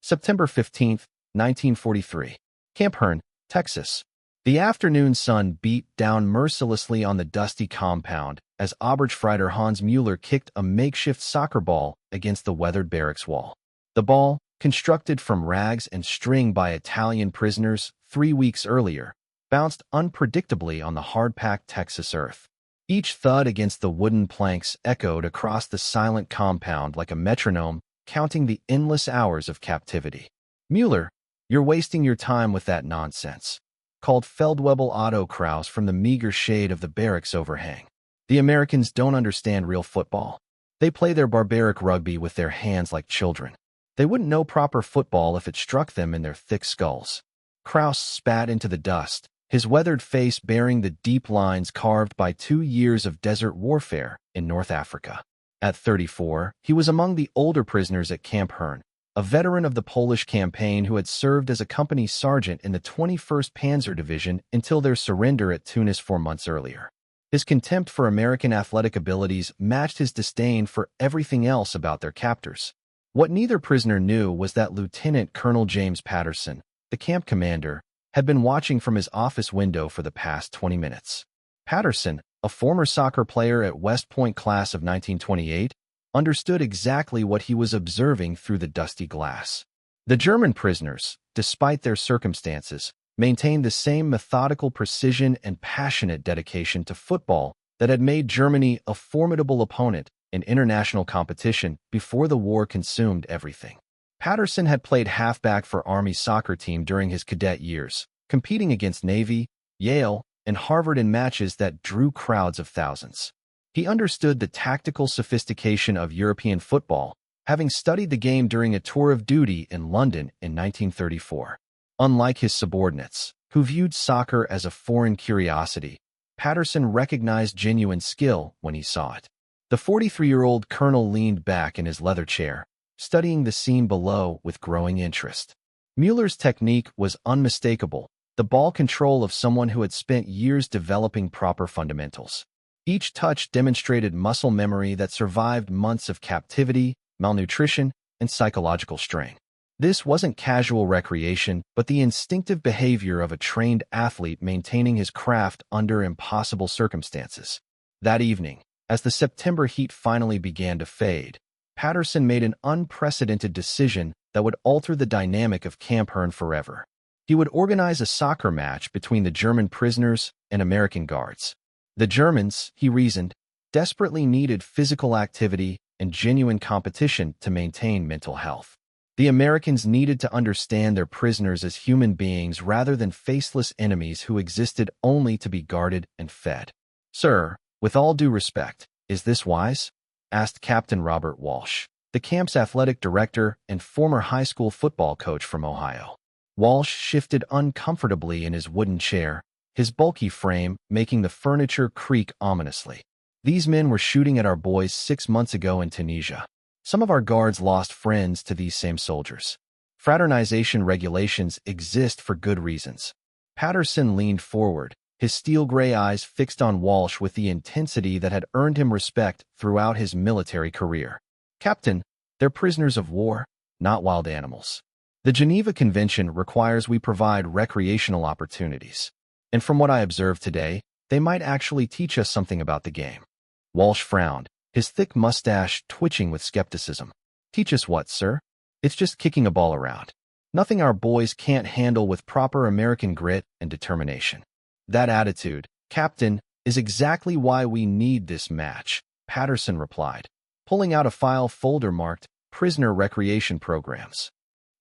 September 15, 1943. Camp Hearn, Texas. The afternoon sun beat down mercilessly on the dusty compound as Oberstfreiter Hans Mueller kicked a makeshift soccer ball against the weathered barracks wall. The ball, constructed from rags and string by Italian prisoners 3 weeks earlier, bounced unpredictably on the hard-packed Texas earth. Each thud against the wooden planks echoed across the silent compound like a metronome, counting the endless hours of captivity. "Mueller, you're wasting your time with that nonsense," called Feldwebel Otto Kraus from the meager shade of the barracks overhang. "The Americans don't understand real football. They play their barbaric rugby with their hands like children. They wouldn't know proper football if it struck them in their thick skulls." Kraus spat into the dust, his weathered face bearing the deep lines carved by 2 years of desert warfare in North Africa. At 34, he was among the older prisoners at Camp Hearn, a veteran of the Polish campaign who had served as a company sergeant in the 21st Panzer Division until their surrender at Tunis 4 months earlier. His contempt for American athletic abilities matched his disdain for everything else about their captors. What neither prisoner knew was that Lieutenant Colonel James Patterson, the camp commander, had been watching from his office window for the past 20 minutes. Patterson, a former soccer player at West Point class of 1928, understood exactly what he was observing through the dusty glass. The German prisoners, despite their circumstances, maintained the same methodical precision and passionate dedication to football that had made Germany a formidable opponent in international competition before the war consumed everything. Patterson had played halfback for Army's soccer team during his cadet years, competing against Navy, Yale, and Harvard in matches that drew crowds of thousands. He understood the tactical sophistication of European football, having studied the game during a tour of duty in London in 1934. Unlike his subordinates, who viewed soccer as a foreign curiosity, Patterson recognized genuine skill when he saw it. The 43-year-old colonel leaned back in his leather chair, studying the scene below with growing interest. Mueller's technique was unmistakable, the ball control of someone who had spent years developing proper fundamentals. Each touch demonstrated muscle memory that survived months of captivity, malnutrition, and psychological strain. This wasn't casual recreation, but the instinctive behavior of a trained athlete maintaining his craft under impossible circumstances. That evening, as the September heat finally began to fade, Patterson made an unprecedented decision that would alter the dynamic of Camp Hearn forever. He would organize a soccer match between the German prisoners and American guards. The Germans, he reasoned, desperately needed physical activity and genuine competition to maintain mental health. The Americans needed to understand their prisoners as human beings rather than faceless enemies who existed only to be guarded and fed. "Sir, with all due respect, is this wise?" asked Captain Robert Walsh, the camp's athletic director and former high school football coach from Ohio. Walsh shifted uncomfortably in his wooden chair, his bulky frame making the furniture creak ominously. "These men were shooting at our boys 6 months ago in Tunisia. Some of our guards lost friends to these same soldiers. Fraternization regulations exist for good reasons." Patterson leaned forward, his steel-gray eyes fixed on Walsh with the intensity that had earned him respect throughout his military career. "Captain, they're prisoners of war, not wild animals. The Geneva Convention requires we provide recreational opportunities. And from what I observed today, they might actually teach us something about the game." Walsh frowned, his thick mustache twitching with skepticism. "Teach us what, sir? It's just kicking a ball around. Nothing our boys can't handle with proper American grit and determination." "That attitude, Captain, is exactly why we need this match," Patterson replied, pulling out a file folder marked Prisoner Recreation Programs.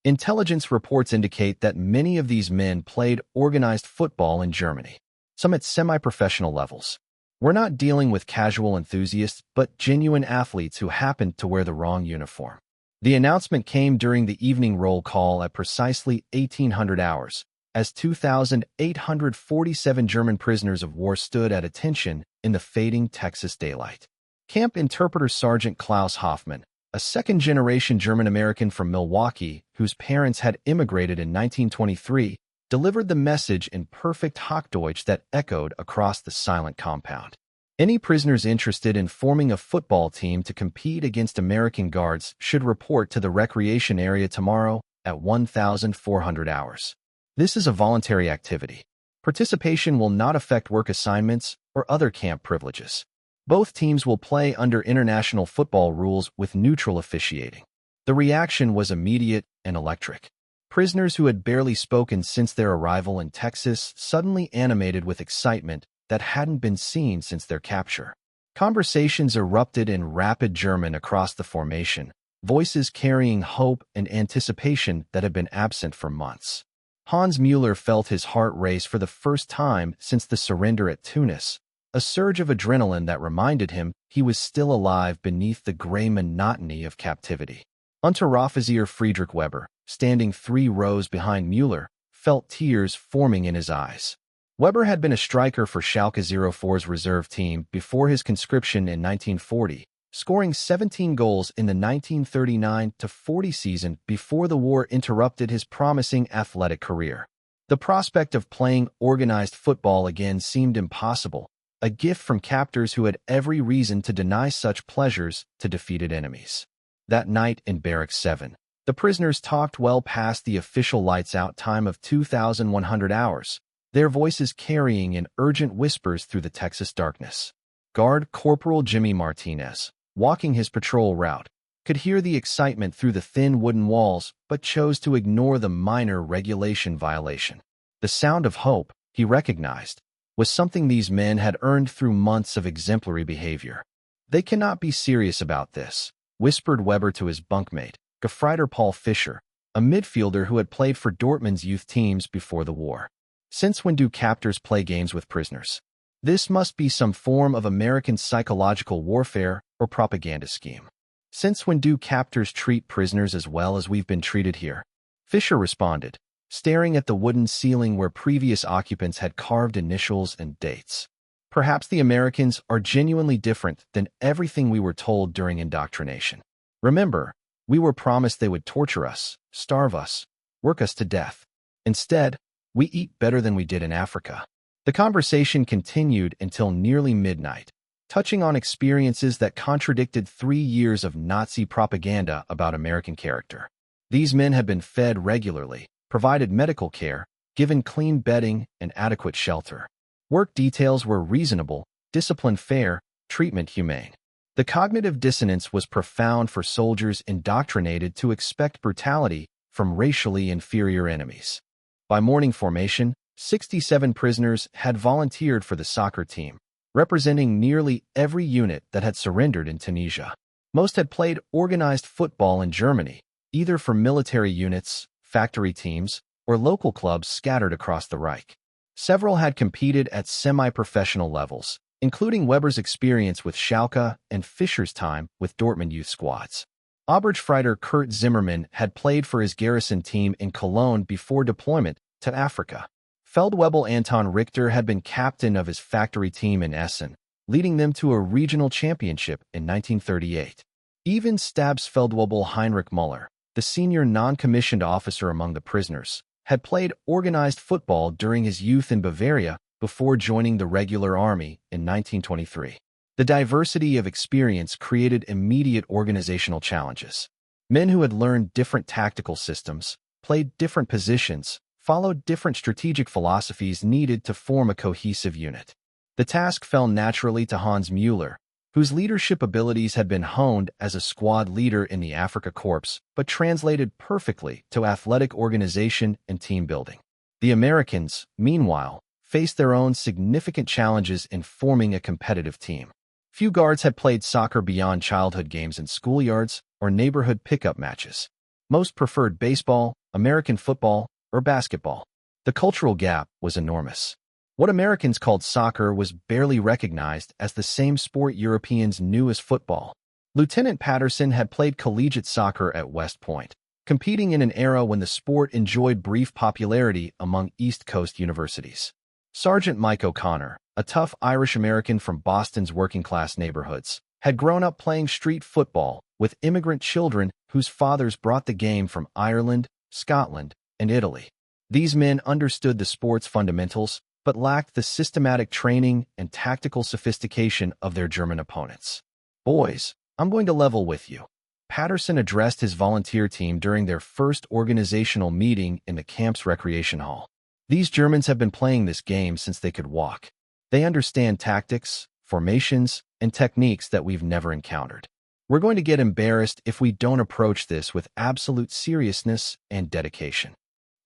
Intelligence reports indicate that many of these men played organized football in Germany, some at semi-professional levels. "We're not dealing with casual enthusiasts, but genuine athletes who happened to wear the wrong uniform." The announcement came during the evening roll call at precisely 1800 hours, as 2,847 German prisoners of war stood at attention in the fading Texas daylight. Camp interpreter Sergeant Klaus Hoffmann, a second-generation German-American from Milwaukee whose parents had immigrated in 1923, delivered the message in perfect Hochdeutsch that echoed across the silent compound. "Any prisoners interested in forming a football team to compete against American guards should report to the recreation area tomorrow at 1,400 hours. This is a voluntary activity. Participation will not affect work assignments or other camp privileges. Both teams will play under international football rules with neutral officiating. The reaction was immediate and electric. Prisoners who had barely spoken since their arrival in Texas suddenly animated with excitement that hadn't been seen since their capture. Conversations erupted in rapid German across the formation, voices carrying hope and anticipation that had been absent for months. Hans Müller felt his heart race for the first time since the surrender at Tunis, a surge of adrenaline that reminded him he was still alive beneath the gray monotony of captivity. Unteroffizier Friedrich Weber, standing 3 rows behind Müller, felt tears forming in his eyes. Weber had been a striker for Schalke 04's reserve team before his conscription in 1940, scoring 17 goals in the 1939-40 season before the war interrupted his promising athletic career. The prospect of playing organized football again seemed impossible, a gift from captors who had every reason to deny such pleasures to defeated enemies. That night in Barracks 7, the prisoners talked well past the official lights-out time of 2,100 hours, their voices carrying in urgent whispers through the Texas darkness. Guard Corporal Jimmy Martinez, walking his patrol route, could hear the excitement through the thin wooden walls but chose to ignore the minor regulation violation. The sound of hope, he recognized, was something these men had earned through months of exemplary behavior. "They cannot be serious about this," whispered Weber to his bunkmate, Gefreiter Paul Fischer, a midfielder who had played for Dortmund's youth teams before the war. "Since when do captors play games with prisoners? This must be some form of American psychological warfare or propaganda scheme. Since when do captors treat prisoners as well as we've been treated here?" Fischer responded, staring at the wooden ceiling where previous occupants had carved initials and dates. "Perhaps the Americans are genuinely different than everything we were told during indoctrination. Remember, we were promised they would torture us, starve us, work us to death. Instead, we eat better than we did in Africa." The conversation continued until nearly midnight, touching on experiences that contradicted 3 years of Nazi propaganda about American character. These men had been fed regularly, provided medical care, given clean bedding and adequate shelter. Work details were reasonable, discipline fair, treatment humane. The cognitive dissonance was profound for soldiers indoctrinated to expect brutality from racially inferior enemies. By morning formation, 67 prisoners had volunteered for the soccer team, representing nearly every unit that had surrendered in Tunisia. Most had played organized football in Germany, either for military units, factory teams, or local clubs scattered across the Reich. Several had competed at semi-professional levels, including Weber's experience with Schalke and Fischer's time with Dortmund youth squads. Oberstfreiter Kurt Zimmermann had played for his garrison team in Cologne before deployment to Africa. Feldwebel Anton Richter had been captain of his factory team in Essen, leading them to a regional championship in 1938. Even Stabsfeldwebel Heinrich Müller, the senior non-commissioned officer among the prisoners, had played organized football during his youth in Bavaria before joining the regular army in 1923. The diversity of experience created immediate organizational challenges. Men who had learned different tactical systems, played different positions, followed different strategic philosophies needed to form a cohesive unit. The task fell naturally to Hans Müller, whose leadership abilities had been honed as a squad leader in the Afrika Korps, but translated perfectly to athletic organization and team building. The Americans, meanwhile, faced their own significant challenges in forming a competitive team. Few guards had played soccer beyond childhood games in schoolyards or neighborhood pickup matches. Most preferred baseball, American football, or basketball. The cultural gap was enormous. What Americans called soccer was barely recognized as the same sport Europeans knew as football. Lieutenant Patterson had played collegiate soccer at West Point, competing in an era when the sport enjoyed brief popularity among East Coast universities. Sergeant Mike O'Connor, a tough Irish-American from Boston's working-class neighborhoods, had grown up playing street football with immigrant children whose fathers brought the game from Ireland, Scotland, and Italy. These men understood the sport's fundamentals, but lacked the systematic training and tactical sophistication of their German opponents. "Boys, I'm going to level with you. Patterson addressed his volunteer team during their first organizational meeting in the camp's recreation hall. These Germans have been playing this game since they could walk. They understand tactics, formations, and techniques that we've never encountered. We're going to get embarrassed if we don't approach this with absolute seriousness and dedication.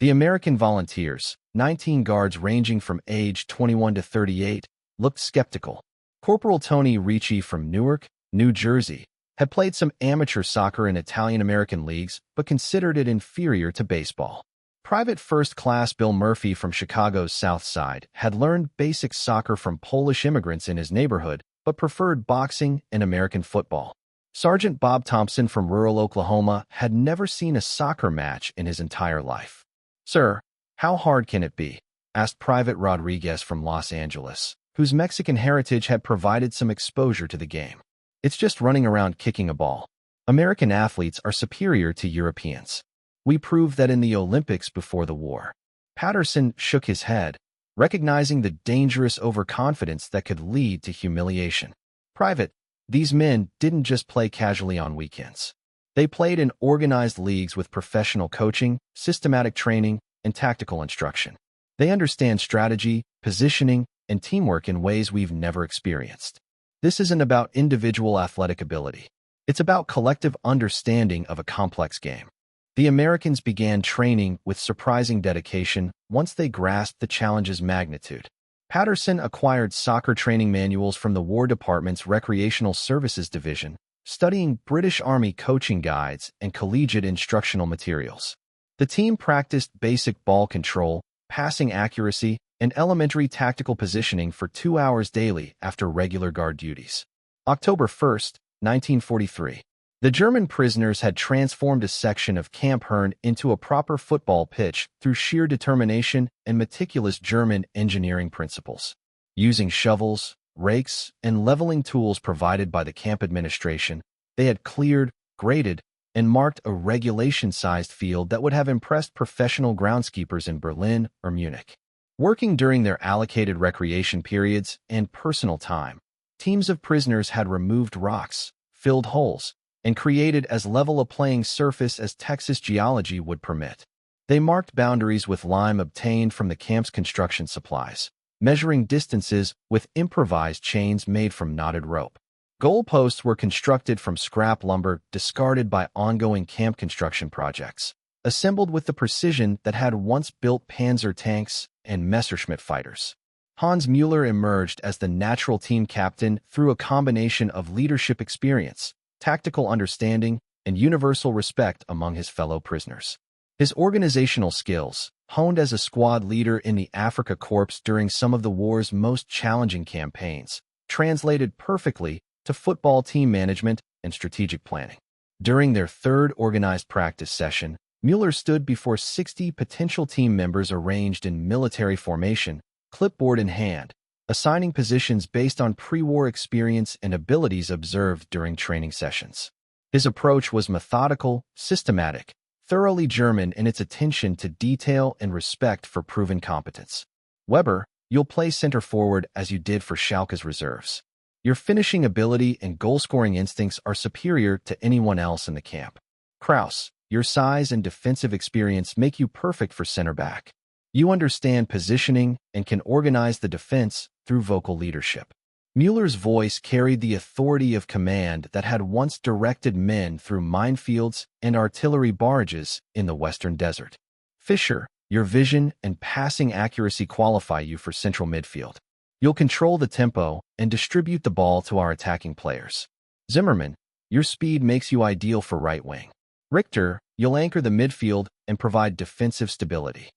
The American volunteers, 19 guards ranging from age 21 to 38, looked skeptical. Corporal Tony Ricci from Newark, New Jersey, had played some amateur soccer in Italian-American leagues but considered it inferior to baseball. Private First Class Bill Murphy from Chicago's South Side had learned basic soccer from Polish immigrants in his neighborhood but preferred boxing and American football. Sergeant Bob Thompson from rural Oklahoma had never seen a soccer match in his entire life. "Sir, how hard can it be?" asked Private Rodriguez from Los Angeles, whose Mexican heritage had provided some exposure to the game. "It's just running around kicking a ball. American athletes are superior to Europeans. We proved that in the Olympics before the war." Patterson shook his head, recognizing the dangerous overconfidence that could lead to humiliation. "Private, these men didn't just play casually on weekends. They played in organized leagues with professional coaching, systematic training, and tactical instruction. They understand strategy, positioning, and teamwork in ways we've never experienced. This isn't about individual athletic ability. It's about collective understanding of a complex game." The Americans began training with surprising dedication once they grasped the challenge's magnitude. Patterson acquired soccer training manuals from the War Department's Recreational Services Division, studying British Army coaching guides and collegiate instructional materials. The team practiced basic ball control, passing accuracy, and elementary tactical positioning for 2 hours daily after regular guard duties. October 1st, 1943. The German prisoners had transformed a section of Camp Hearn into a proper football pitch through sheer determination and meticulous German engineering principles. Using shovels, rakes, and leveling tools provided by the camp administration, they had cleared, graded, and marked a regulation-sized field that would have impressed professional groundskeepers in Berlin or Munich. Working during their allocated recreation periods and personal time, teams of prisoners had removed rocks, filled holes, and created as level a playing surface as Texas geology would permit. They marked boundaries with lime obtained from the camp's construction supplies, measuring distances with improvised chains made from knotted rope. Goalposts were constructed from scrap lumber discarded by ongoing camp construction projects, assembled with the precision that had once built Panzer tanks and Messerschmitt fighters. Hans Mueller emerged as the natural team captain through a combination of leadership experience, tactical understanding, and universal respect among his fellow prisoners. His organizational skills, honed as a squad leader in the Afrika Korps during some of the war's most challenging campaigns, translated perfectly to football team management and strategic planning. During their third organized practice session, Mueller stood before 60 potential team members arranged in military formation, clipboard in hand, assigning positions based on pre-war experience and abilities observed during training sessions. His approach was methodical, systematic, thoroughly German in its attention to detail and respect for proven competence. "Weber, you'll play center forward as you did for Schalke's reserves. Your finishing ability and goal-scoring instincts are superior to anyone else in the camp. Kraus, your size and defensive experience make you perfect for center back. You understand positioning and can organize the defense through vocal leadership." Mueller's voice carried the authority of command that had once directed men through minefields and artillery barrages in the Western Desert. "Fischer, your vision and passing accuracy qualify you for central midfield. You'll control the tempo and distribute the ball to our attacking players. Zimmerman, your speed makes you ideal for right wing. Richter, you'll anchor the midfield and provide defensive stability."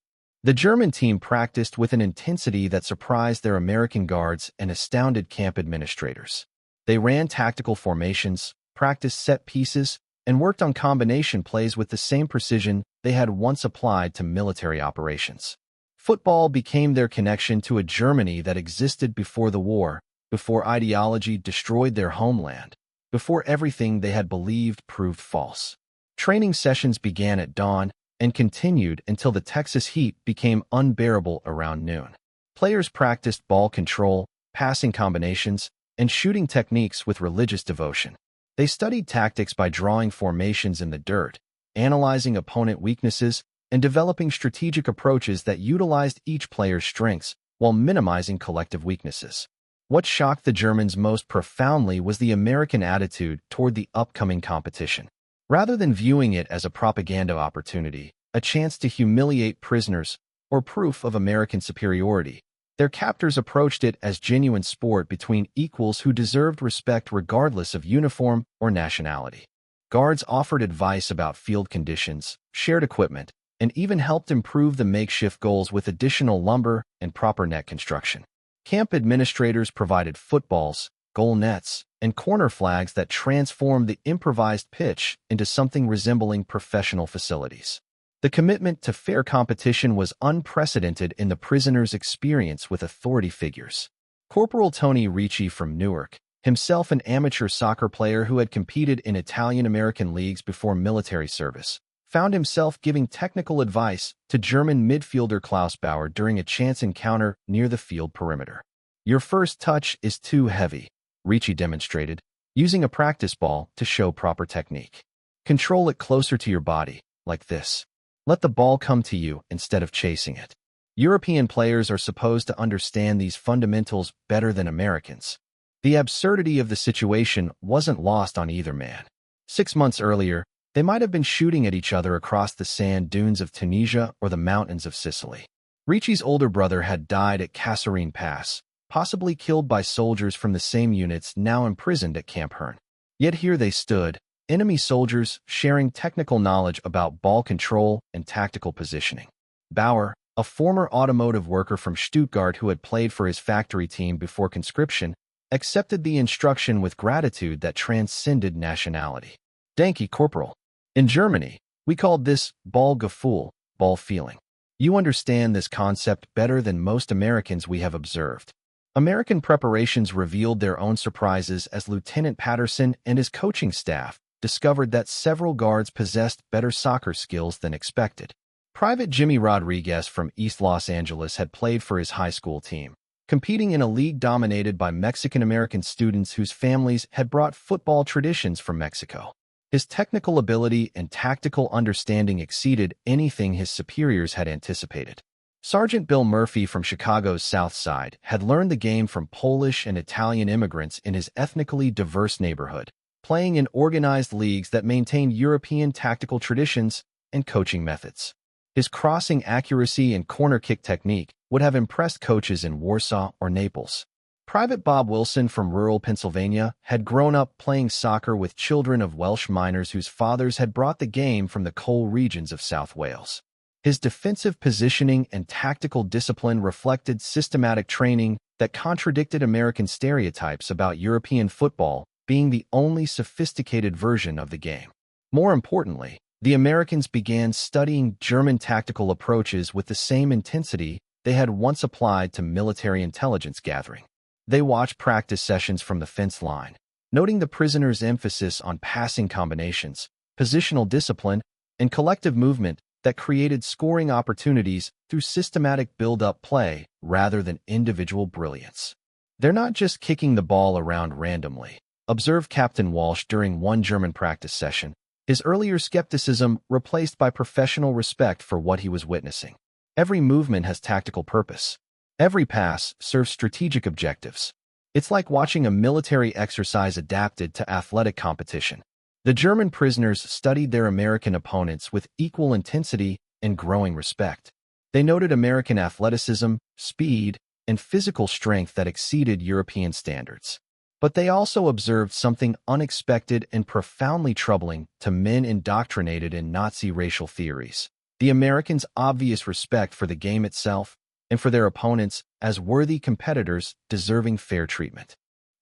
The German team practiced with an intensity that surprised their American guards and astounded camp administrators. They ran tactical formations, practiced set pieces, and worked on combination plays with the same precision they had once applied to military operations. Football became their connection to a Germany that existed before the war, before ideology destroyed their homeland, before everything they had believed proved false. Training sessions began at dawn and continued until the Texas heat became unbearable around noon. Players practiced ball control, passing combinations, and shooting techniques with religious devotion. They studied tactics by drawing formations in the dirt, analyzing opponent weaknesses, and developing strategic approaches that utilized each player's strengths while minimizing collective weaknesses. What shocked the Germans most profoundly was the American attitude toward the upcoming competition. Rather than viewing it as a propaganda opportunity, a chance to humiliate prisoners, or proof of American superiority, their captors approached it as genuine sport between equals who deserved respect regardless of uniform or nationality. Guards offered advice about field conditions, shared equipment, and even helped improve the makeshift goals with additional lumber and proper net construction. Camp administrators provided footballs, goal nets, and corner flags that transformed the improvised pitch into something resembling professional facilities. The commitment to fair competition was unprecedented in the prisoners' experience with authority figures. Corporal Tony Ricci from Newark, himself an amateur soccer player who had competed in Italian-American leagues before military service, found himself giving technical advice to German midfielder Klaus Bauer during a chance encounter near the field perimeter. "Your first touch is too heavy," Ricci demonstrated, using a practice ball to show proper technique. "Control it closer to your body, like this. Let the ball come to you instead of chasing it." European players are supposed to understand these fundamentals better than Americans. The absurdity of the situation wasn't lost on either man. 6 months earlier, they might have been shooting at each other across the sand dunes of Tunisia or the mountains of Sicily. Ricci's older brother had died at Kasserine Pass, possibly killed by soldiers from the same units now imprisoned at Camp Herne. Yet here they stood, enemy soldiers sharing technical knowledge about ball control and tactical positioning. Bauer, a former automotive worker from Stuttgart who had played for his factory team before conscription, accepted the instruction with gratitude that transcended nationality. "Danke, Corporal. In Germany, we called this Ballgefühl, ball feeling. You understand this concept better than most Americans we have observed." American preparations revealed their own surprises as Lieutenant Patterson and his coaching staff discovered that several guards possessed better soccer skills than expected. Private Jimmy Rodriguez from East Los Angeles had played for his high school team, competing in a league dominated by Mexican-American students whose families had brought football traditions from Mexico. His technical ability and tactical understanding exceeded anything his superiors had anticipated. Sergeant Bill Murphy from Chicago's South Side had learned the game from Polish and Italian immigrants in his ethnically diverse neighborhood, playing in organized leagues that maintained European tactical traditions and coaching methods. His crossing accuracy and corner kick technique would have impressed coaches in Warsaw or Naples. Private Bob Wilson from rural Pennsylvania had grown up playing soccer with children of Welsh miners whose fathers had brought the game from the coal regions of South Wales. His defensive positioning and tactical discipline reflected systematic training that contradicted American stereotypes about European football being the only sophisticated version of the game. More importantly, the Americans began studying German tactical approaches with the same intensity they had once applied to military intelligence gathering. They watched practice sessions from the fence line, noting the prisoners' emphasis on passing combinations, positional discipline, and collective movement that created scoring opportunities through systematic build-up play rather than individual brilliance. "They're not just kicking the ball around randomly," observed Captain Walsh during one German practice session, his earlier skepticism replaced by professional respect for what he was witnessing. "Every movement has tactical purpose. Every pass serves strategic objectives. It's like watching a military exercise adapted to athletic competition." The German prisoners studied their American opponents with equal intensity and growing respect. They noted American athleticism, speed, and physical strength that exceeded European standards. But they also observed something unexpected and profoundly troubling to men indoctrinated in Nazi racial theories: the Americans' obvious respect for the game itself and for their opponents as worthy competitors deserving fair treatment.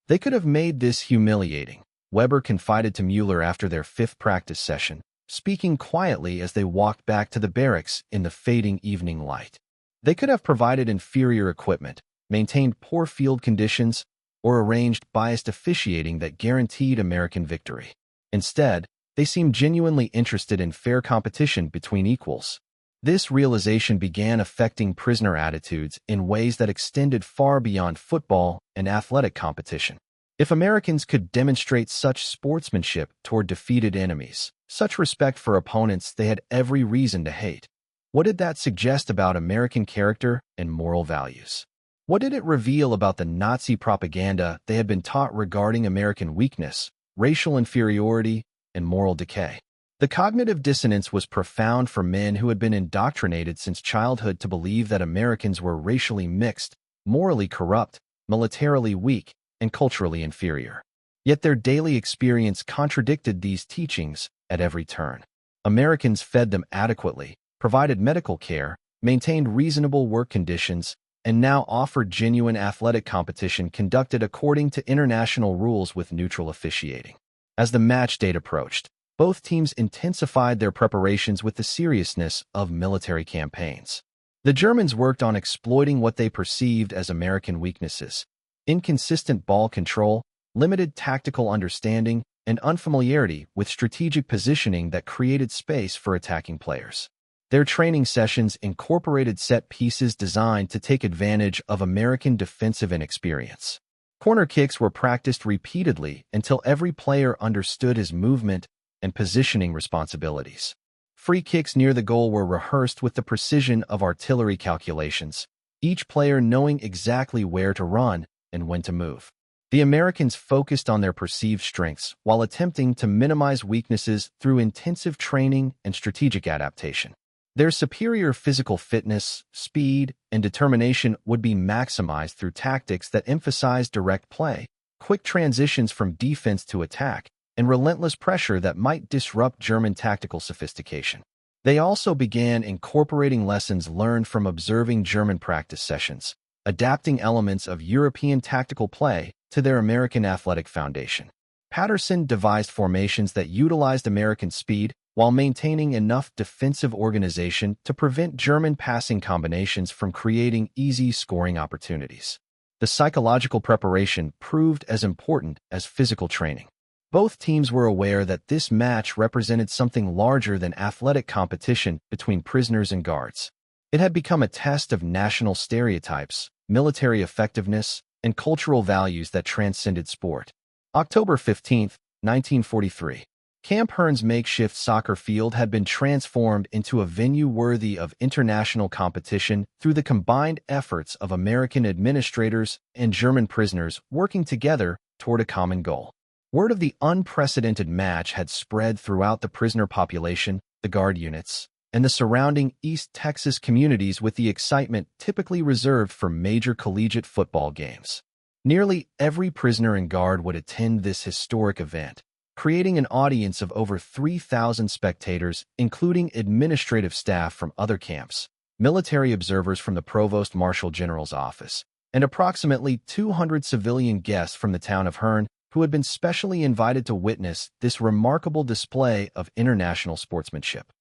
"They could have made this humiliating," Weber confided to Mueller after their 5th practice session, speaking quietly as they walked back to the barracks in the fading evening light. "They could have provided inferior equipment, maintained poor field conditions, or arranged biased officiating that guaranteed American victory. Instead, they seemed genuinely interested in fair competition between equals." This realization began affecting prisoner attitudes in ways that extended far beyond football and athletic competition. If Americans could demonstrate such sportsmanship toward defeated enemies, such respect for opponents they had every reason to hate, what did that suggest about American character and moral values? What did it reveal about the Nazi propaganda they had been taught regarding American weakness, racial inferiority, and moral decay? The cognitive dissonance was profound for men who had been indoctrinated since childhood to believe that Americans were racially mixed, morally corrupt, militarily weak, and culturally inferior. Yet their daily experience contradicted these teachings at every turn. Americans fed them adequately, provided medical care, maintained reasonable work conditions, and now offered genuine athletic competition conducted according to international rules with neutral officiating. As the match date approached, both teams intensified their preparations with the seriousness of military campaigns. The Germans worked on exploiting what they perceived as American weaknesses: inconsistent ball control, limited tactical understanding, and unfamiliarity with strategic positioning that created space for attacking players. Their training sessions incorporated set pieces designed to take advantage of American defensive inexperience. Corner kicks were practiced repeatedly until every player understood his movement and positioning responsibilities. Free kicks near the goal were rehearsed with the precision of artillery calculations, each player knowing exactly where to run and when to move. The Americans focused on their perceived strengths while attempting to minimize weaknesses through intensive training and strategic adaptation. Their superior physical fitness, speed, and determination would be maximized through tactics that emphasize direct play, quick transitions from defense to attack, and relentless pressure that might disrupt German tactical sophistication. They also began incorporating lessons learned from observing German practice sessions, adapting elements of European tactical play to their American athletic foundation. Patterson devised formations that utilized American speed while maintaining enough defensive organization to prevent German passing combinations from creating easy scoring opportunities. The psychological preparation proved as important as physical training. Both teams were aware that this match represented something larger than athletic competition between prisoners and guards. It had become a test of national stereotypes, military effectiveness, and cultural values that transcended sport. October 15, 1943. Camp Hearn's makeshift soccer field had been transformed into a venue worthy of international competition through the combined efforts of American administrators and German prisoners working together toward a common goal. Word of the unprecedented match had spread throughout the prisoner population, the guard units, and the surrounding East Texas communities with the excitement typically reserved for major collegiate football games. Nearly every prisoner and guard would attend this historic event, creating an audience of over 3,000 spectators, including administrative staff from other camps, military observers from the Provost Marshal General's office, and approximately 200 civilian guests from the town of Hearn who had been specially invited to witness this remarkable display of international sportsmanship.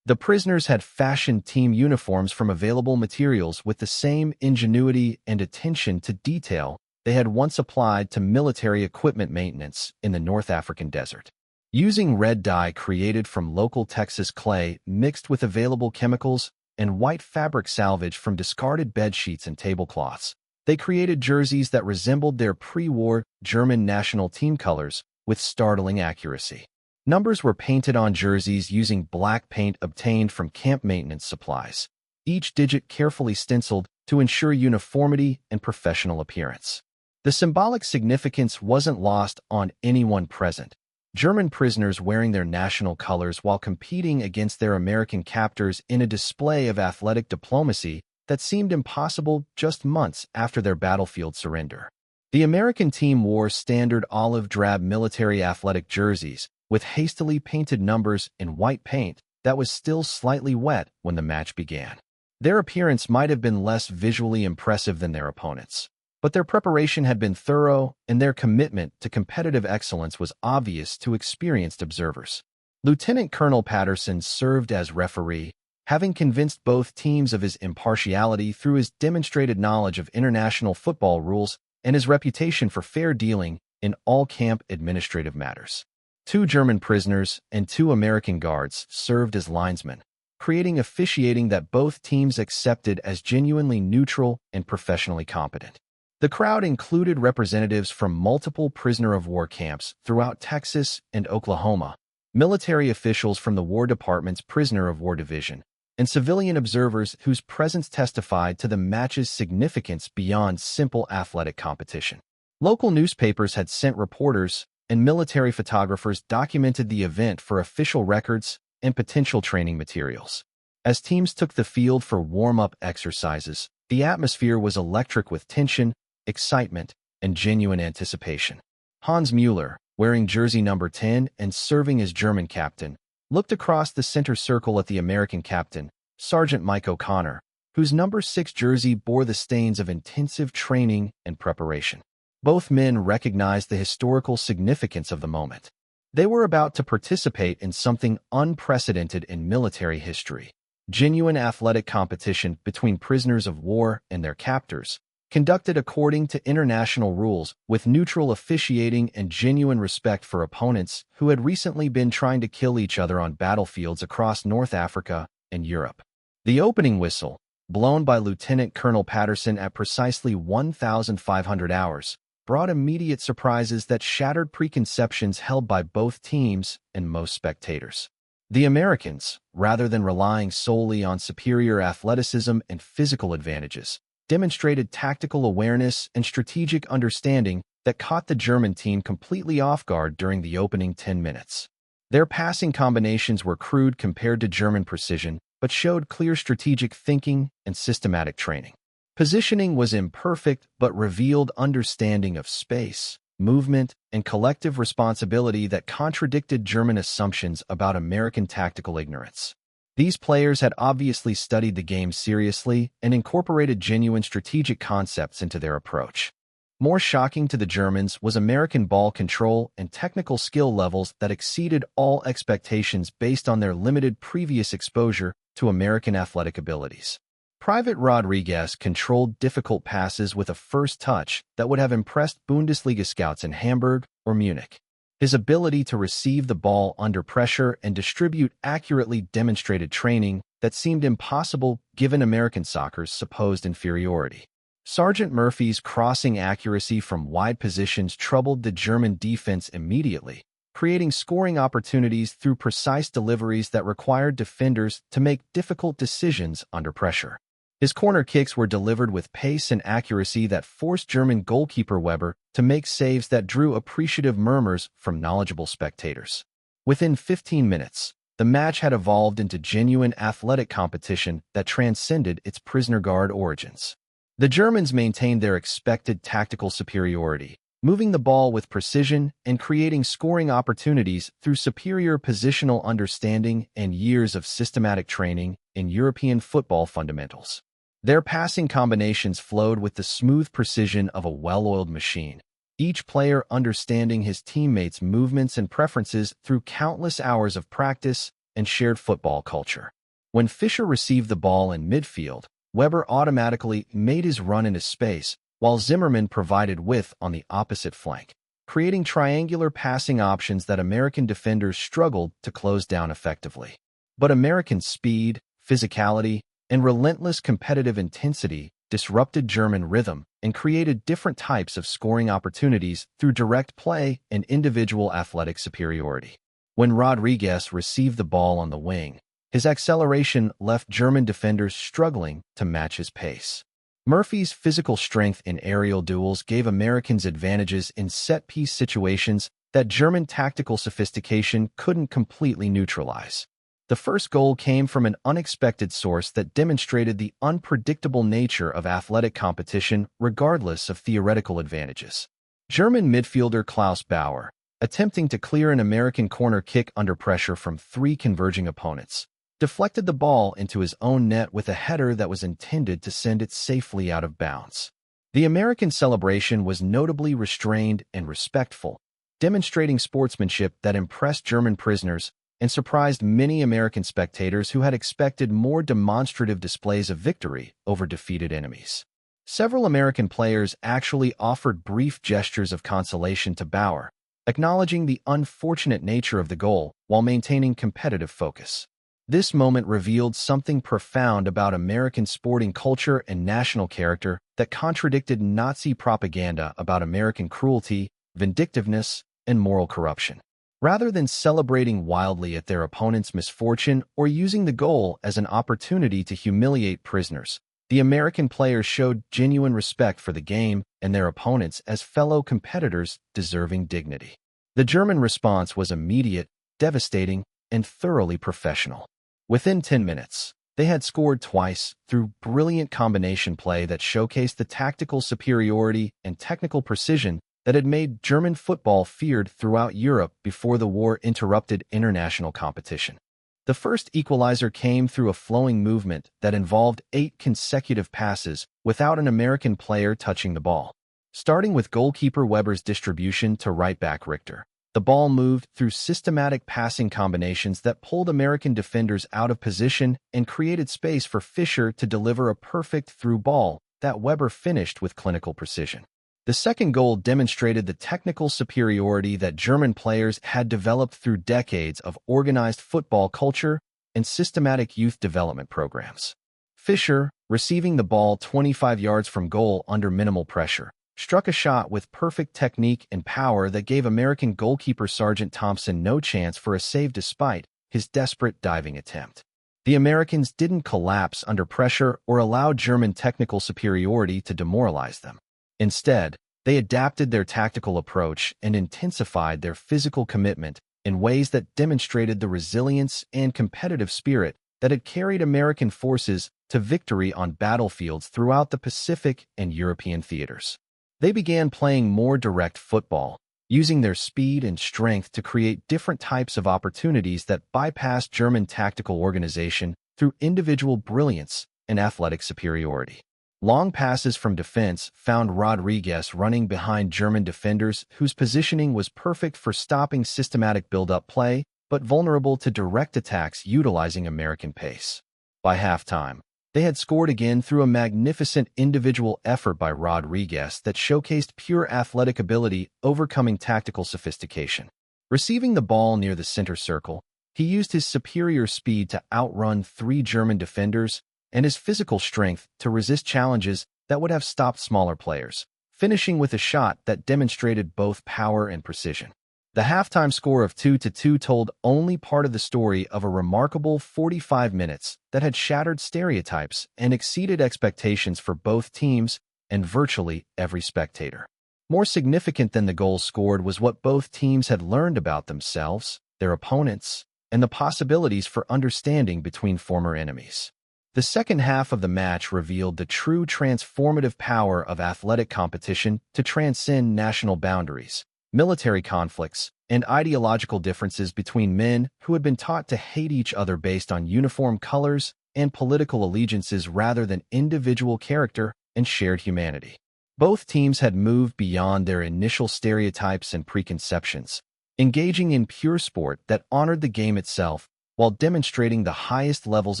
The prisoners had fashioned team uniforms from available materials with the same ingenuity and attention to detail they had once applied to military equipment maintenance in the North African desert. Using red dye created from local Texas clay mixed with available chemicals and white fabric salvaged from discarded bed sheets and tablecloths, they created jerseys that resembled their pre-war German national team colors with startling accuracy. Numbers were painted on jerseys using black paint obtained from camp maintenance supplies, each digit carefully stenciled to ensure uniformity and professional appearance. The symbolic significance wasn't lost on anyone present. German prisoners wearing their national colors while competing against their American captors in a display of athletic diplomacy that seemed impossible just months after their battlefield surrender. The American team wore standard olive drab military athletic jerseys with hastily painted numbers in white paint that was still slightly wet when the match began. Their appearance might have been less visually impressive than their opponents, but their preparation had been thorough and their commitment to competitive excellence was obvious to experienced observers. Lieutenant Colonel Patterson served as referee, having convinced both teams of his impartiality through his demonstrated knowledge of international football rules and his reputation for fair dealing in all camp administrative matters. 2 German prisoners and 2 American guards served as linesmen, creating officiating that both teams accepted as genuinely neutral and professionally competent. The crowd included representatives from multiple prisoner-of-war camps throughout Texas and Oklahoma, military officials from the War Department's prisoner-of-war division, and civilian observers whose presence testified to the match's significance beyond simple athletic competition. Local newspapers had sent reporters, and military photographers documented the event for official records and potential training materials. As teams took the field for warm-up exercises, the atmosphere was electric with tension, excitement, and genuine anticipation. Hans Mueller, wearing jersey number 10 and serving as German captain, looked across the center circle at the American captain, Sergeant Mike O'Connor, whose number 6 jersey bore the stains of intensive training and preparation. Both men recognized the historical significance of the moment. They were about to participate in something unprecedented in military history: genuine athletic competition between prisoners of war and their captors, conducted according to international rules with neutral officiating and genuine respect for opponents who had recently been trying to kill each other on battlefields across North Africa and Europe. The opening whistle, blown by Lieutenant Colonel Patterson at precisely 1,500 hours, brought immediate surprises that shattered preconceptions held by both teams and most spectators. The Americans, rather than relying solely on superior athleticism and physical advantages, demonstrated tactical awareness and strategic understanding that caught the German team completely off guard during the opening 10 minutes. Their passing combinations were crude compared to German precision, but showed clear strategic thinking and systematic training. Positioning was imperfect but revealed understanding of space, movement, and collective responsibility that contradicted German assumptions about American tactical ignorance. These players had obviously studied the game seriously and incorporated genuine strategic concepts into their approach. More shocking to the Germans was American ball control and technical skill levels that exceeded all expectations based on their limited previous exposure to American athletic abilities. Private Rodriguez controlled difficult passes with a first touch that would have impressed Bundesliga scouts in Hamburg or Munich. His ability to receive the ball under pressure and distribute accurately demonstrated training that seemed impossible given American soccer's supposed inferiority. Sergeant Murphy's crossing accuracy from wide positions troubled the German defense immediately, creating scoring opportunities through precise deliveries that required defenders to make difficult decisions under pressure. His corner kicks were delivered with pace and accuracy that forced German goalkeeper Weber to make saves that drew appreciative murmurs from knowledgeable spectators. Within 15 minutes, the match had evolved into genuine athletic competition that transcended its prisoner guard origins. The Germans maintained their expected tactical superiority, moving the ball with precision and creating scoring opportunities through superior positional understanding and years of systematic training in European football fundamentals. Their passing combinations flowed with the smooth precision of a well-oiled machine, each player understanding his teammates' movements and preferences through countless hours of practice and shared football culture. When Fischer received the ball in midfield, Weber automatically made his run into space, while Zimmerman provided width on the opposite flank, creating triangular passing options that American defenders struggled to close down effectively. But American speed, physicality, and relentless competitive intensity disrupted German rhythm and created different types of scoring opportunities through direct play and individual athletic superiority. When Rodriguez received the ball on the wing, his acceleration left German defenders struggling to match his pace. Murphy's physical strength in aerial duels gave Americans advantages in set-piece situations that German tactical sophistication couldn't completely neutralize. The first goal came from an unexpected source that demonstrated the unpredictable nature of athletic competition regardless of theoretical advantages. German midfielder Klaus Bauer, attempting to clear an American corner kick under pressure from 3 converging opponents, deflected the ball into his own net with a header that was intended to send it safely out of bounds. The American celebration was notably restrained and respectful, demonstrating sportsmanship that impressed German prisoners and surprised many American spectators who had expected more demonstrative displays of victory over defeated enemies. Several American players actually offered brief gestures of consolation to Bauer, acknowledging the unfortunate nature of the goal while maintaining competitive focus. This moment revealed something profound about American sporting culture and national character that contradicted Nazi propaganda about American cruelty, vindictiveness, and moral corruption. Rather than celebrating wildly at their opponent's misfortune or using the goal as an opportunity to humiliate prisoners, the American players showed genuine respect for the game and their opponents as fellow competitors deserving dignity. The German response was immediate, devastating, and thoroughly professional. Within 10 minutes, they had scored twice through brilliant combination play that showcased the tactical superiority and technical precision that had made German football feared throughout Europe before the war interrupted international competition. The first equalizer came through a flowing movement that involved 8 consecutive passes without an American player touching the ball. Starting with goalkeeper Weber's distribution to right back Richter, the ball moved through systematic passing combinations that pulled American defenders out of position and created space for Fischer to deliver a perfect through ball that Weber finished with clinical precision. The second goal demonstrated the technical superiority that German players had developed through decades of organized football culture and systematic youth development programs. Fischer, receiving the ball 25 yards from goal under minimal pressure, struck a shot with perfect technique and power that gave American goalkeeper Sergeant Thompson no chance for a save despite his desperate diving attempt. The Americans didn't collapse under pressure or allow German technical superiority to demoralize them. Instead, they adapted their tactical approach and intensified their physical commitment in ways that demonstrated the resilience and competitive spirit that had carried American forces to victory on battlefields throughout the Pacific and European theaters. They began playing more direct football, using their speed and strength to create different types of opportunities that bypassed German tactical organization through individual brilliance and athletic superiority. Long passes from defense found Rodriguez running behind German defenders whose positioning was perfect for stopping systematic build-up play, but vulnerable to direct attacks utilizing American pace. By halftime, they had scored again through a magnificent individual effort by Rodriguez that showcased pure athletic ability overcoming tactical sophistication. Receiving the ball near the center circle, he used his superior speed to outrun 3 German defenders and his physical strength to resist challenges that would have stopped smaller players, finishing with a shot that demonstrated both power and precision. The halftime score of 2-2 told only part of the story of a remarkable 45 minutes that had shattered stereotypes and exceeded expectations for both teams and virtually every spectator. More significant than the goals scored was what both teams had learned about themselves, their opponents, and the possibilities for understanding between former enemies. The second half of the match revealed the true transformative power of athletic competition to transcend national boundaries, military conflicts, and ideological differences between men who had been taught to hate each other based on uniform colors and political allegiances rather than individual character and shared humanity. Both teams had moved beyond their initial stereotypes and preconceptions, engaging in pure sport that honored the game itself while demonstrating the highest levels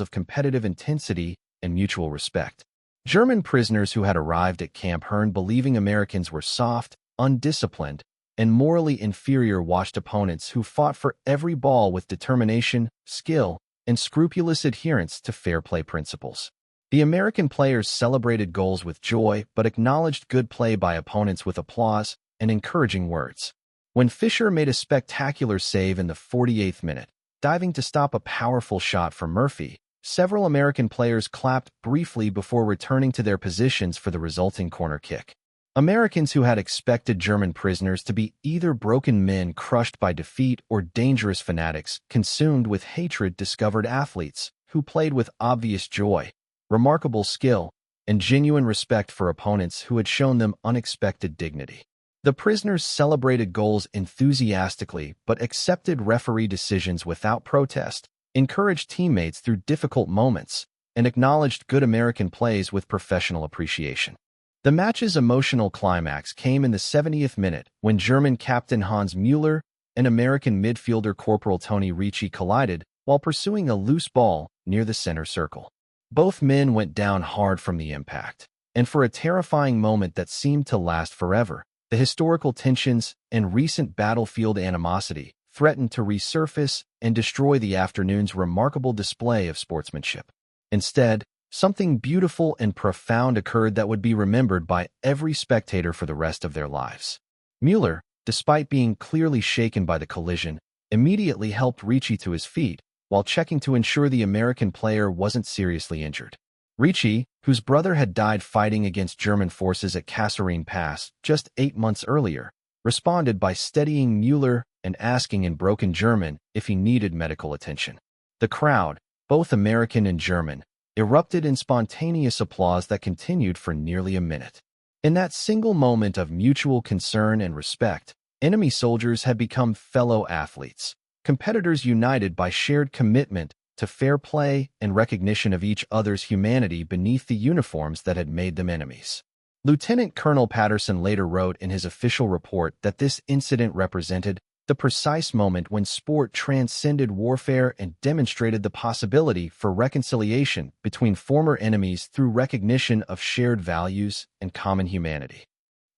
of competitive intensity and mutual respect. German prisoners who had arrived at Camp Hearn believing Americans were soft, undisciplined, and morally inferior watched opponents who fought for every ball with determination, skill, and scrupulous adherence to fair play principles. The American players celebrated goals with joy but acknowledged good play by opponents with applause and encouraging words. When Fischer made a spectacular save in the 48th minute, diving to stop a powerful shot from Murphy, several American players clapped briefly before returning to their positions for the resulting corner kick. Americans who had expected German prisoners to be either broken men crushed by defeat or dangerous fanatics consumed with hatred discovered athletes who played with obvious joy, remarkable skill, and genuine respect for opponents who had shown them unexpected dignity. The prisoners celebrated goals enthusiastically but accepted referee decisions without protest, encouraged teammates through difficult moments, and acknowledged good American plays with professional appreciation. The match's emotional climax came in the 70th minute when German captain Hans Müller and American midfielder Corporal Tony Ricci collided while pursuing a loose ball near the center circle. Both men went down hard from the impact, and for a terrifying moment that seemed to last forever, the historical tensions and recent battlefield animosity threatened to resurface and destroy the afternoon's remarkable display of sportsmanship. Instead, something beautiful and profound occurred that would be remembered by every spectator for the rest of their lives. Mueller, despite being clearly shaken by the collision, immediately helped Ricci to his feet while checking to ensure the American player wasn't seriously injured. Ricci, whose brother had died fighting against German forces at Kasserine Pass just 8 months earlier, responded by steadying Mueller and asking in broken German if he needed medical attention. The crowd, both American and German, erupted in spontaneous applause that continued for nearly a minute. In that single moment of mutual concern and respect, enemy soldiers had become fellow athletes, competitors united by shared commitment to fair play and recognition of each other's humanity beneath the uniforms that had made them enemies. Lieutenant Colonel Patterson later wrote in his official report that this incident represented the precise moment when sport transcended warfare and demonstrated the possibility for reconciliation between former enemies through recognition of shared values and common humanity.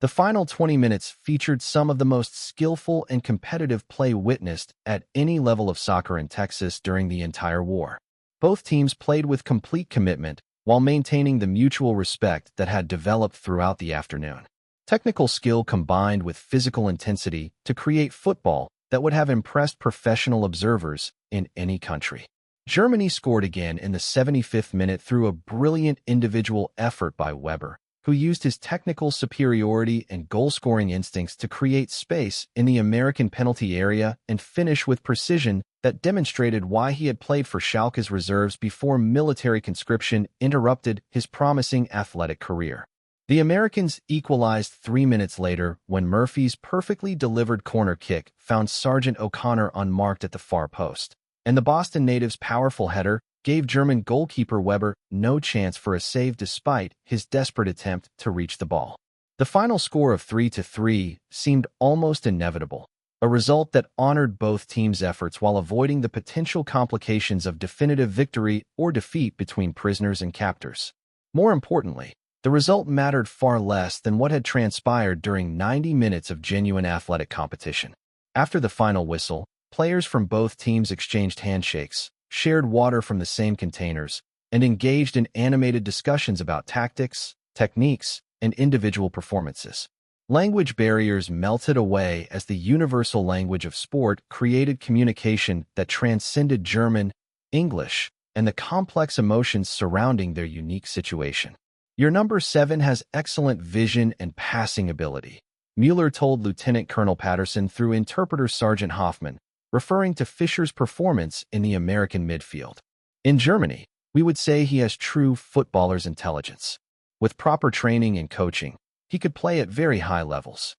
The final 20 minutes featured some of the most skillful and competitive play witnessed at any level of soccer in Texas during the entire war. Both teams played with complete commitment while maintaining the mutual respect that had developed throughout the afternoon. Technical skill combined with physical intensity to create football that would have impressed professional observers in any country. Germany scored again in the 75th minute through a brilliant individual effort by Weber, who used his technical superiority and goal-scoring instincts to create space in the American penalty area and finish with precision that demonstrated why he had played for Schalke's reserves before military conscription interrupted his promising athletic career. The Americans equalized 3 minutes later when Murphy's perfectly delivered corner kick found Sergeant O'Connor unmarked at the far post, and the Boston native's powerful header gave German goalkeeper Weber no chance for a save despite his desperate attempt to reach the ball. The final score of 3-3 seemed almost inevitable, a result that honored both teams' efforts while avoiding the potential complications of definitive victory or defeat between prisoners and captors. More importantly, the result mattered far less than what had transpired during 90 minutes of genuine athletic competition. After the final whistle, players from both teams exchanged handshakes, shared water from the same containers, and engaged in animated discussions about tactics, techniques, and individual performances. Language barriers melted away as the universal language of sport created communication that transcended German, English, and the complex emotions surrounding their unique situation. "Your number 7 has excellent vision and passing ability," Mueller told Lieutenant Colonel Patterson through interpreter Sergeant Hoffman, referring to Fischer's performance in the American midfield. "In Germany, we would say he has true footballer's intelligence. With proper training and coaching, he could play at very high levels."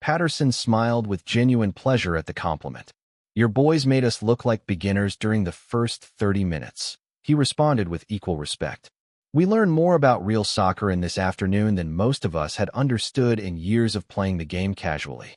Patterson smiled with genuine pleasure at the compliment. "Your boys made us look like beginners during the first 30 minutes. He responded with equal respect. "We learned more about real soccer in this afternoon than most of us had understood in years of playing the game casually."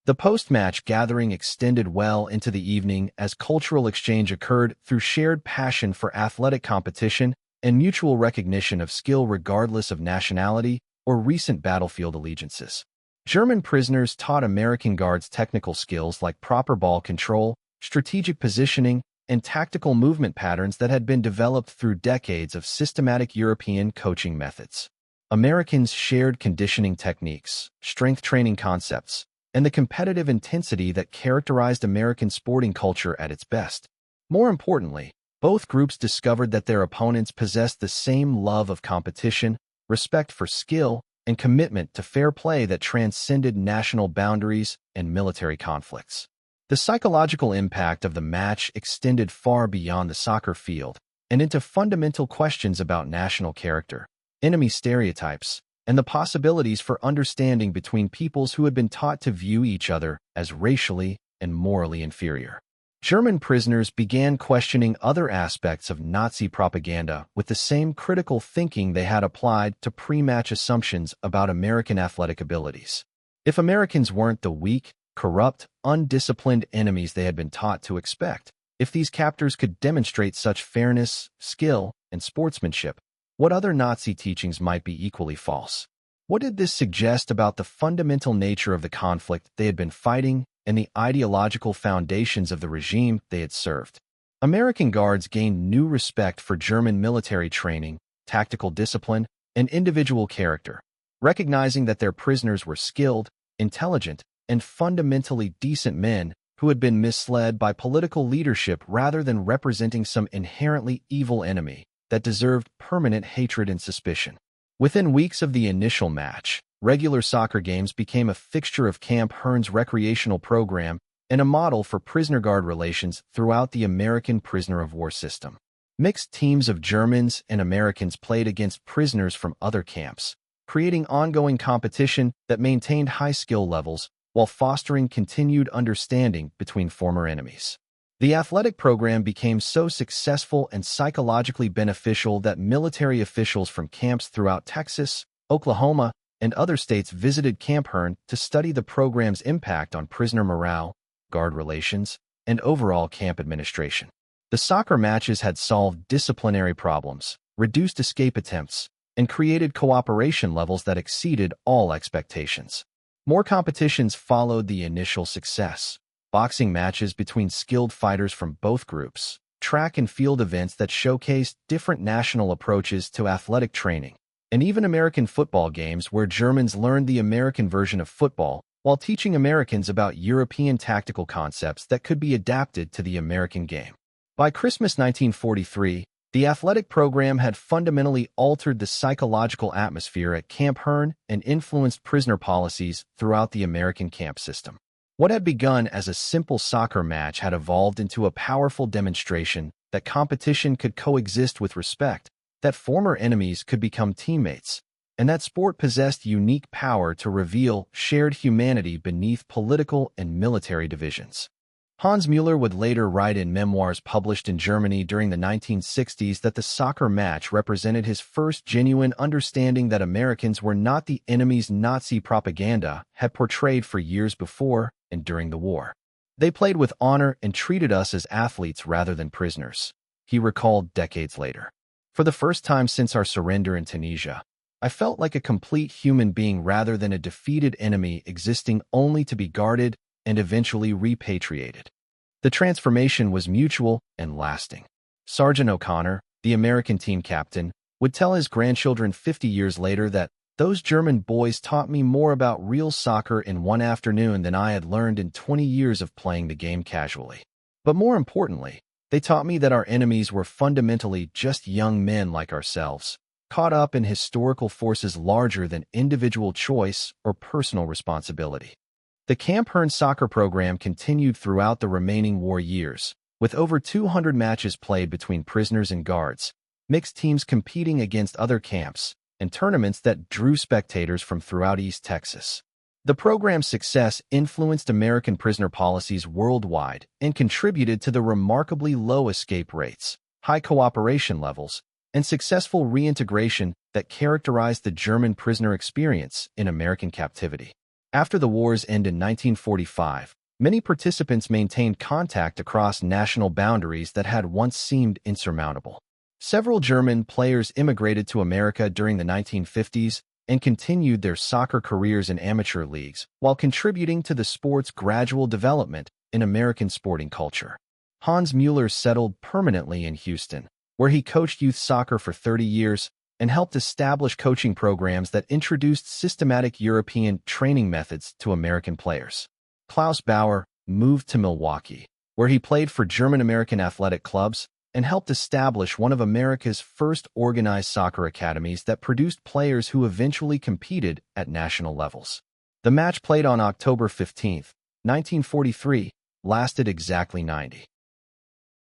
The post-match gathering extended well into the evening as cultural exchange occurred through shared passion for athletic competition and mutual recognition of skill regardless of nationality or recent battlefield allegiances. German prisoners taught American guards technical skills like proper ball control, strategic positioning, and tactical movement patterns that had been developed through decades of systematic European coaching methods. Americans shared conditioning techniques, strength training concepts, and the competitive intensity that characterized American sporting culture at its best. More importantly, both groups discovered that their opponents possessed the same love of competition, respect for skill, and commitment to fair play that transcended national boundaries and military conflicts. The psychological impact of the match extended far beyond the soccer field and into fundamental questions about national character, enemy stereotypes, and the possibilities for understanding between peoples who had been taught to view each other as racially and morally inferior. German prisoners began questioning other aspects of Nazi propaganda with the same critical thinking they had applied to pre-match assumptions about American athletic abilities. If Americans weren't the weak, corrupt, undisciplined enemies they had been taught to expect, if these captors could demonstrate such fairness, skill, and sportsmanship, what other Nazi teachings might be equally false? What did this suggest about the fundamental nature of the conflict they had been fighting and the ideological foundations of the regime they had served. American guards gained new respect for German military training, tactical discipline, and individual character, recognizing that their prisoners were skilled, intelligent, and fundamentally decent men who had been misled by political leadership rather than representing some inherently evil enemy that deserved permanent hatred and suspicion. Within weeks of the initial match, regular soccer games became a fixture of Camp Hearn's recreational program and a model for prisoner-guard relations throughout the American prisoner-of-war system. Mixed teams of Germans and Americans played against prisoners from other camps, creating ongoing competition that maintained high skill levels while fostering continued understanding between former enemies. The athletic program became so successful and psychologically beneficial that military officials from camps throughout Texas, Oklahoma, and other states visited Camp Hearn to study the program's impact on prisoner morale, guard relations, and overall camp administration. The soccer matches had solved disciplinary problems, reduced escape attempts, and created cooperation levels that exceeded all expectations. More competitions followed the initial success. Boxing matches between skilled fighters from both groups, track and field events that showcased different national approaches to athletic training, and even American football games where Germans learned the American version of football while teaching Americans about European tactical concepts that could be adapted to the American game. By Christmas 1943, the athletic program had fundamentally altered the psychological atmosphere at Camp Hearn and influenced prisoner policies throughout the American camp system. What had begun as a simple soccer match had evolved into a powerful demonstration that competition could coexist with respect, that former enemies could become teammates, and that sport possessed unique power to reveal shared humanity beneath political and military divisions. Hans Müller would later write in memoirs published in Germany during the 1960s that the soccer match represented his first genuine understanding that Americans were not the enemies Nazi propaganda had portrayed for years before and during the war. They played with honor and treated us as athletes rather than prisoners, he recalled decades later. For the first time since our surrender in Tunisia, I felt like a complete human being rather than a defeated enemy existing only to be guarded and eventually repatriated. The transformation was mutual and lasting. Sergeant O'Connor, the American team captain, would tell his grandchildren 50 years later that those German boys taught me more about real soccer in one afternoon than I had learned in 20 years of playing the game casually. But more importantly, they taught me that our enemies were fundamentally just young men like ourselves, caught up in historical forces larger than individual choice or personal responsibility. The Camp Hearn soccer program continued throughout the remaining war years, with over 200 matches played between prisoners and guards, mixed teams competing against other camps, and tournaments that drew spectators from throughout East Texas. The program's success influenced American prisoner policies worldwide and contributed to the remarkably low escape rates, high cooperation levels, and successful reintegration that characterized the German prisoner experience in American captivity. After the war's end in 1945, many participants maintained contact across national boundaries that had once seemed insurmountable. Several German players immigrated to America during the 1950s and continued their soccer careers in amateur leagues while contributing to the sport's gradual development in American sporting culture. Hans Müller settled permanently in Houston, where he coached youth soccer for 30 years and helped establish coaching programs that introduced systematic European training methods to American players. Klaus Bauer moved to Milwaukee, where he played for German-American athletic clubs and helped establish one of America's first organized soccer academies that produced players who eventually competed at national levels. The match, played on October 15, 1943, lasted exactly 90